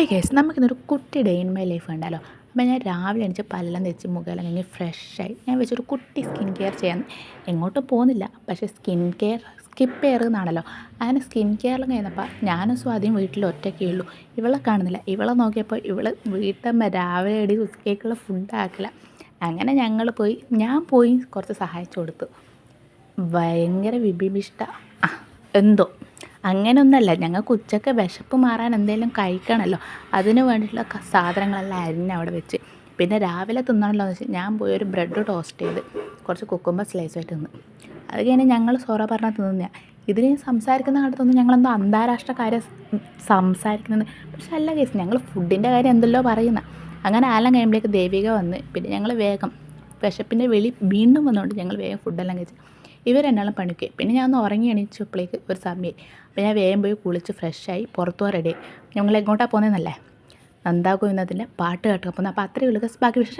Hi guys, നമുക്കിന്നൊരു കുട്ടി day in my life ഉണ്ടല്ലോ. അപ്പോൾ ഞാൻ രാവിലെ എണീച്ച് പല്ലെല്ലാം തേച്ച് മുഖമെല്ലാം കഴിഞ്ഞ് ഫ്രഷായി ഞാൻ വെച്ചൊരു കുട്ടി സ്കിൻ കെയർ ചെയ്യാൻ എങ്ങോട്ടും പോകുന്നില്ല. പക്ഷേ സ്കിൻ കെയർ സ്കിപ്പ് ചെയ്യുന്നതാണല്ലോ. അങ്ങനെ സ്കിൻ കെയറെല്ലാം കഴിഞ്ഞപ്പോൾ ഞാനും സ്വാധീനം വീട്ടിൽ ഒറ്റയ്ക്കേ ഉള്ളൂ. ഇവളെ കാണുന്നില്ല. ഇവളെ നോക്കിയപ്പോൾ ഇവള് വീട്ടമ്മ രാവിലെ എടി ഉച്ചയ്ക്കുള്ള ഫുഡ് ആക്കില്ല. അങ്ങനെ ഞാൻ പോയി കുറച്ച് സഹായിച്ചു കൊടുത്തു. ഭയങ്കര വിഭിമിഷ്ട എന്തോ അങ്ങനെയൊന്നുമല്ല, ഞങ്ങൾക്ക് ഉച്ചയ്ക്ക് വിശപ്പ് മാറാൻ എന്തെങ്കിലും കഴിക്കണമല്ലോ. അതിന് വേണ്ടിയിട്ടുള്ള സാധനങ്ങളെല്ലാം അരിഞ്ഞ് അവിടെ വെച്ച്. പിന്നെ രാവിലെ തിന്നണമല്ലോ എന്ന് വെച്ചാൽ ഞാൻ പോയി ഒരു ബ്രെഡ് ടോസ്റ്റ് ചെയ്ത് കുറച്ച് കുക്കുമ്പർ സ്ലൈസായിട്ട് തിന്ന്. അത് കഴിഞ്ഞ് ഞങ്ങൾ സൊറ പറഞ്ഞാൽ തിന്നുന്നതാണ്. ഇതിന് സംസാരിക്കുന്ന കണ്ടത്തൊന്നും ഞങ്ങളെന്തോ അന്താരാഷ്ട്ര കാര്യം സംസാരിക്കുന്നത്. പക്ഷെ അല്ല കേസ്, ഞങ്ങൾ ഫുഡിൻ്റെ കാര്യം എന്തല്ലോ പറയുന്നത്. അങ്ങനെ ആലം കഴിയുമ്പോഴേക്ക് ദേവിക വന്ന്. പിന്നെ ഞങ്ങൾ വേഗം വിശപ്പിൻ്റെ വീണ്ടും വന്നുകൊണ്ട് ഞങ്ങൾ വേഗം ഫുഡെല്ലാം കഴിച്ച് ഇവരെന്നാളും പണിക്ക്. പിന്നെ ഞാൻ ഒന്ന് ഉറങ്ങി എണീച്ചപ്പോഴേക്ക് ഒരു സമയമായി. അപ്പോൾ ഞാൻ വേഗം പോയി കുളിച്ച് ഫ്രഷായി പുറത്തു പോകാൻ റെഡി. ഞങ്ങൾ എങ്ങോട്ടാണ് പോകുന്നതെന്നല്ലേ, നന്ദാഗോവിന്ദത്തിൻ്റെ പാട്ട് കേട്ടപ്പോൾ അപ്പോൾ അത്രയേ ഉള്ളൂ. ബാക്കി വിശേഷം